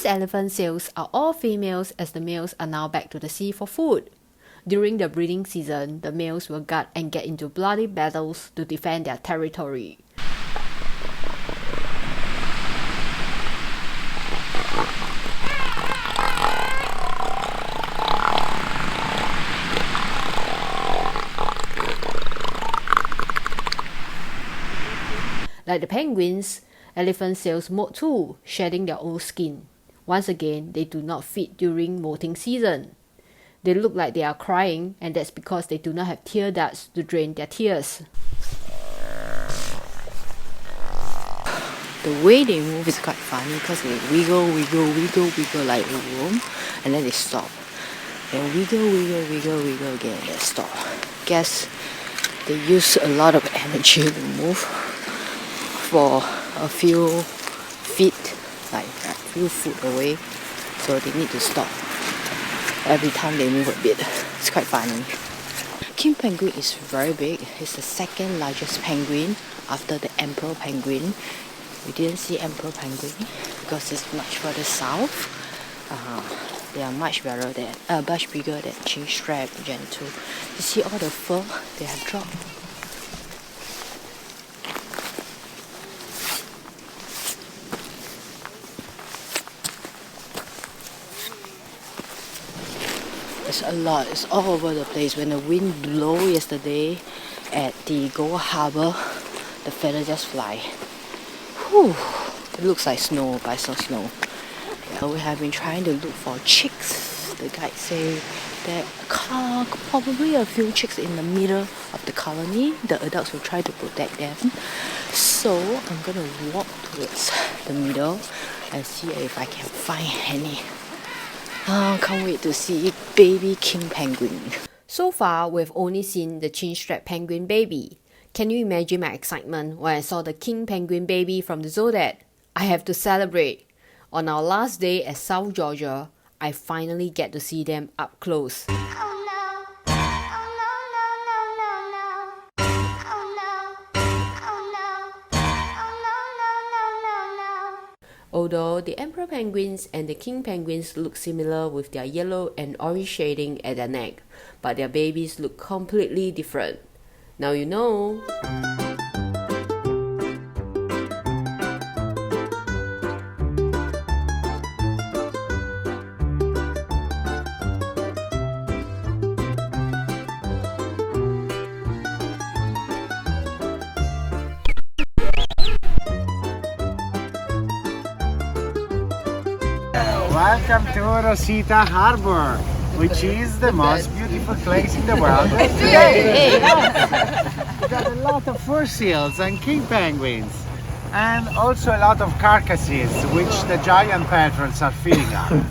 These elephant seals are all females, as the males are now back to the sea for food. During the breeding season, the males will guard and get into bloody battles to defend their territory. Like the penguins, elephant seals molt too, shedding their old skin. Once again, they do not feed during molting season. They look like they are crying, and that's because they do not have tear ducts to drain their tears. The way they move is quite funny because they wiggle like a worm, and then they stop. Then wiggle again, and then stop. Guess they use a lot of energy to move for a few feet, like a few foot away, so they need to stop every time they move a bit. It's quite funny. King penguin is very big. It's the second largest penguin after the emperor penguin. We didn't see emperor penguin because it's much further south. They are much bigger than chin-strap gentoo. You see all the fur they have dropped. It's a lot, it's all over the place. When the wind blew yesterday at the Gold Harbour, the feather just fly. Whew. It looks like snow, but it's not snow. Yeah, we have been trying to look for chicks. The guide say there are probably a few chicks in the middle of the colony. The adults will try to protect them. So I'm gonna walk towards the middle and see if I can find any. Can't wait to see baby king penguin. So far, we've only seen the chin-strap penguin baby. Can you imagine my excitement when I saw the king penguin baby from the zodiac? I have to celebrate. On our last day at South Georgia, I finally get to see them up close. Although the emperor penguins and the king penguins look similar with their yellow and orange shading at their neck, but their babies look completely different. Now you know. Welcome to Rosita Harbour, which is the most beautiful place in the world. Today. We got a lot of fur seals and king penguins, and also a lot of carcasses, which the giant petrels are feeding on.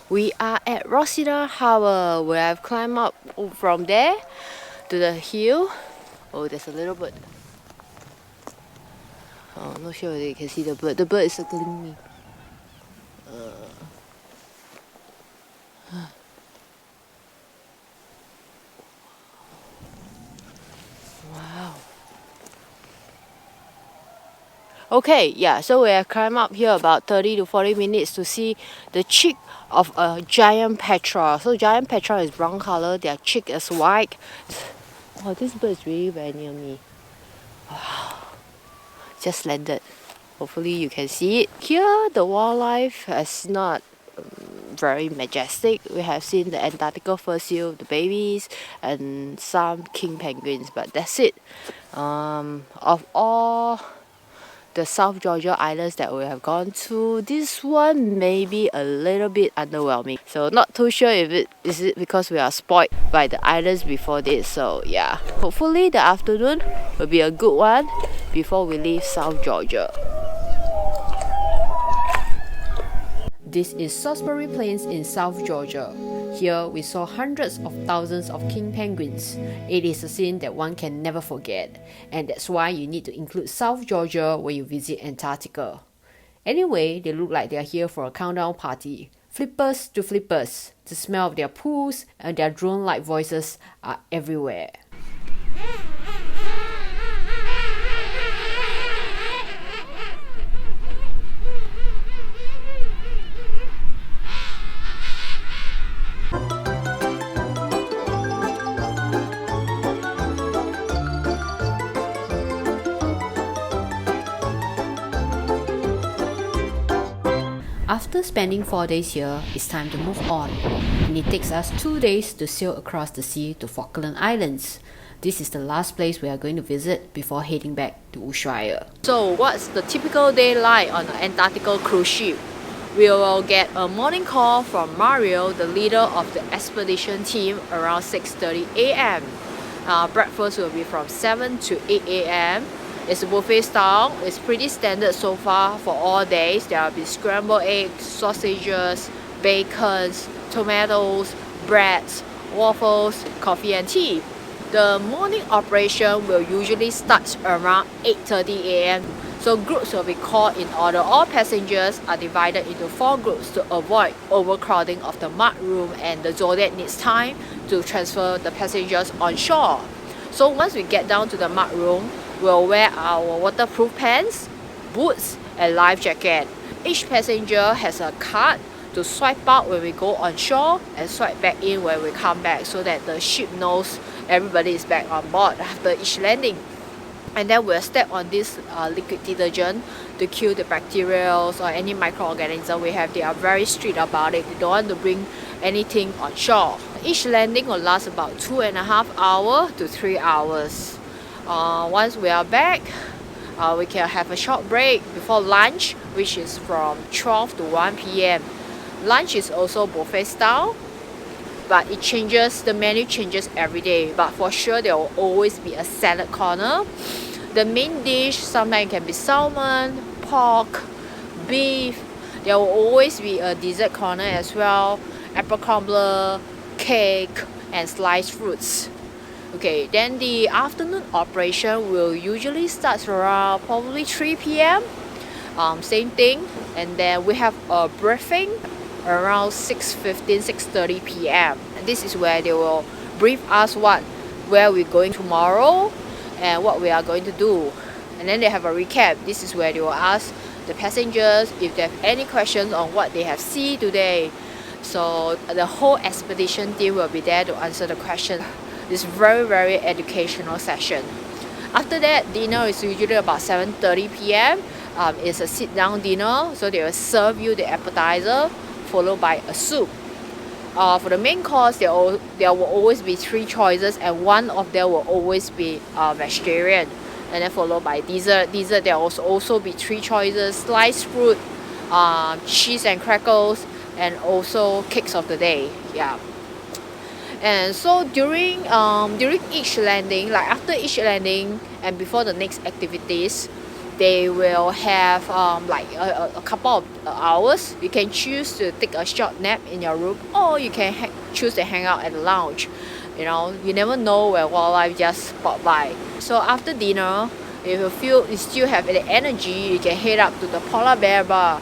We are at Rosita Harbour. We have climbed up from there to the hill. Oh, there's a little bird. Oh, I'm not sure whether you can see the bird. The bird is circling me. Wow. Okay, yeah, so we have climbed up here about 30 to 40 minutes to see the chick of a giant petrel. So giant petrel is brown color, their chick is white. Oh, this bird is really very near me. Wow. Just landed. Hopefully you can see it. Here the wildlife is not very majestic. We have seen the Antarctica fur seal, the babies, and some king penguins, but that's it. Of all the South Georgia islands that we have gone to, this one may be a little bit underwhelming. So not too sure if it is because we are spoiled by the islands before this. So yeah, hopefully the afternoon will be a good one before we leave South Georgia. This is Salisbury Plains in South Georgia. Here we saw hundreds of thousands of king penguins. It is a scene that one can never forget, and that's why you need to include South Georgia when you visit Antarctica. Anyway, they look like they are here for a countdown party. Flippers to flippers. The smell of their poos and their drone-like voices are everywhere. After spending 4 days here, it's time to move on, and it takes us 2 days to sail across the sea to Falkland Islands. This is the last place we are going to visit before heading back to Ushuaia. So what's the typical day like on an Antarctica cruise ship? We will get a morning call from Mario, the leader of the expedition team, around 6:30 a.m. Breakfast will be from 7 to 8 a.m. It's a buffet style. It's pretty standard so far for all days. There will be scrambled eggs, sausages, bacons, tomatoes, breads, waffles, coffee and tea. The morning operation will usually start around 8:30 a.m. So groups will be called in order. All passengers are divided into 4 groups to avoid overcrowding of the mud room, and the Zodiac needs time to transfer the passengers on shore. So once we get down to the mud room, we'll wear our waterproof pants, boots and life jacket. Each passenger has a card to swipe out when we go on shore and swipe back in when we come back, so that the ship knows everybody is back on board after each landing. And then we'll step on this liquid detergent to kill the bacteria or any microorganism we have. They are very strict about it. They don't want to bring anything on shore. Each landing will last about 2.5 hours to 3 hours. Once we are back, we can have a short break before lunch, which is from 12 to 1 p.m. Lunch is also buffet style, but it changes, the menu changes every day, but for sure there will always be a salad corner. The main dish sometimes can be salmon, pork, beef. There will always be a dessert corner as well, apple crumble, cake and sliced fruits. Okay, then the afternoon operation will usually start around probably 3 p.m. Same thing, and then we have a briefing around 6:15, 6:30 p.m. And this is where they will brief us where we're going tomorrow and what we are going to do. And then they have a recap. This is where they will ask the passengers if they have any questions on what they have seen today. So the whole expedition team will be there to answer the question. This very educational session. After that, dinner is usually about 7:30 p.m. It's a sit-down dinner, so they will serve you the appetizer followed by a soup. For the main course, there will always be 3 choices, and one of them will always be vegetarian, and then followed by dessert. There will also be 3 choices: sliced fruit, cheese and crackers, and also cakes of the day. Yeah. And so during each landing, like after each landing and before the next activities, they will have like a couple of hours. You can choose to take a short nap in your room, or you can choose to hang out at the lounge. You know, you never know where wildlife just pop by. So after dinner, if you feel you still have the energy, you can head up to the polar bear bar.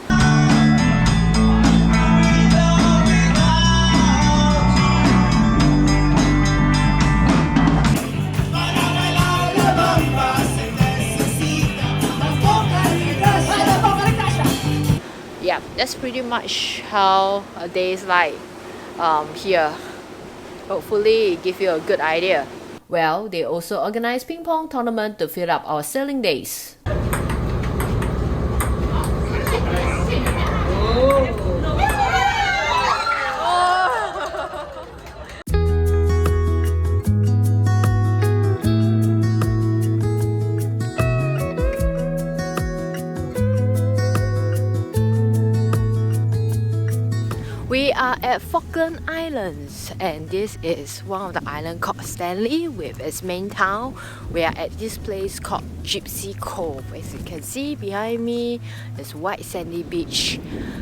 Yeah, that's pretty much how a day is like here. Hopefully it gives you a good idea. Well, they also organize ping pong tournament to fill up our sailing days. We are at Falkland Islands, and this is one of the islands called Stanley with its main town. We are at this place called Gypsy Cove. As you can see behind me, there's white sandy beach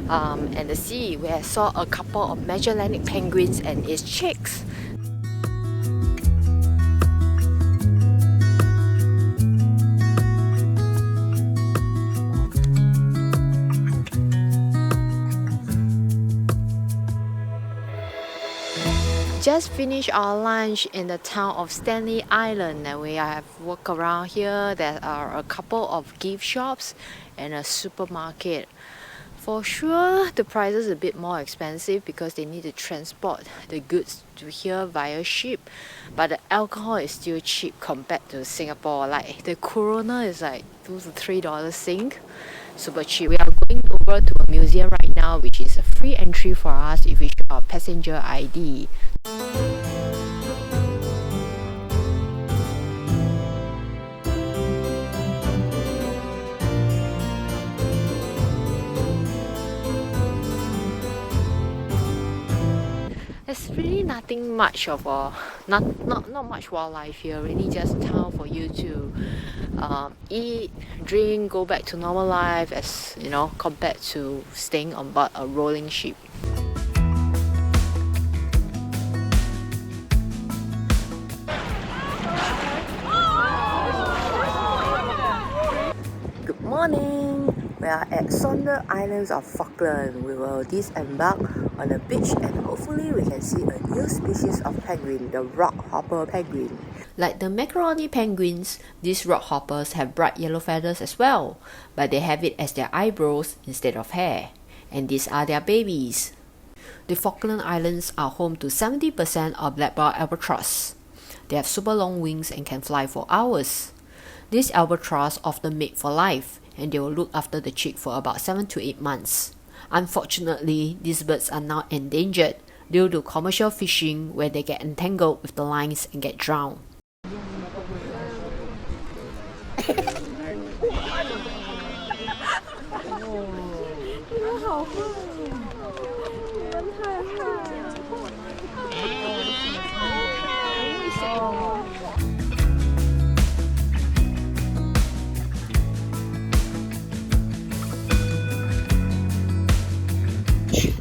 and the sea. We saw a couple of Magellanica penguins and its chicks. Just finished our lunch in the town of Stanley Island, and we have walked around here. There are a couple of gift shops and a supermarket. For sure, the prices are a bit more expensive because they need to transport the goods to here via ship, but the alcohol is still cheap compared to Singapore. Like the Corona is like $2 to $3 Sing, super cheap. We are going over to a museum right now, which is a free entry for us if we show our passenger ID. There's really nothing much of a not much wildlife here. Really just a town for you to eat, drink, go back to normal life, as you know, compared to staying on board a rolling ship. Good morning. We are at Falkland Islands of Falkland. We will disembark on the beach and hopefully we can see a new species of penguin, the rockhopper penguin. Like the macaroni penguins, these rockhoppers have bright yellow feathers as well, but they have it as their eyebrows instead of hair. And these are their babies. The Falkland Islands are home to 70% of black-browed albatross. They have super long wings and can fly for hours. These albatross often mate for life, and they will look after the chick for about 7 to 8 months. Unfortunately, these birds are now endangered due to commercial fishing where they get entangled with the lines and get drowned.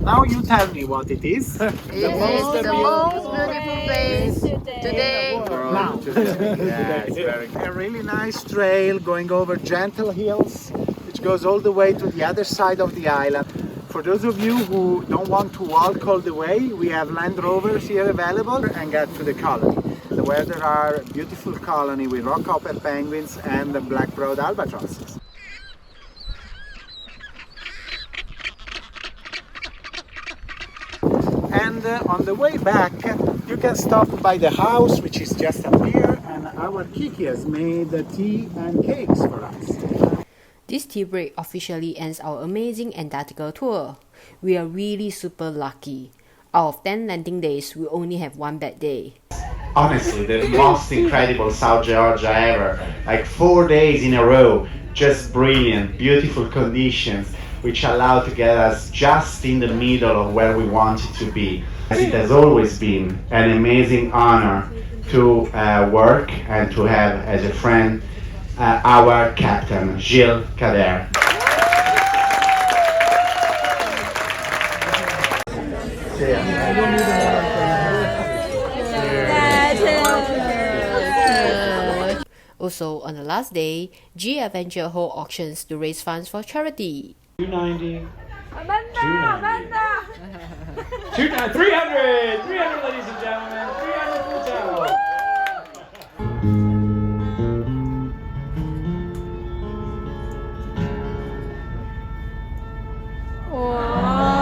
Now you tell me what it is. It is the most beautiful place today. Now. Yeah, it's a really nice trail going over gentle hills, which goes all the way to the other side of the island. For those of you who don't want to walk all the way, we have Land Rovers here available and get to the colony. Where there are a beautiful colony with rockhopper penguins and the black-browed albatrosses. And on the way back, you can stop by the house, which is just up here, and our Kiki has made tea and cakes for us. This tea break officially ends our amazing Antarctica tour. We are really super lucky. Out of 10 landing days, we only have one bad day. Honestly, the most incredible South Georgia ever. Like 4 days in a row, just brilliant, beautiful conditions, which allowed to get us just in the middle of where we wanted to be. It has always been an amazing honor to work and to have as a friend our captain, Gilles Kader. Also, on the last day, G Adventure hold auctions to raise funds for charity. 290. Amanda! 300! 300, ladies and gentlemen! 300 for the towel! Wow!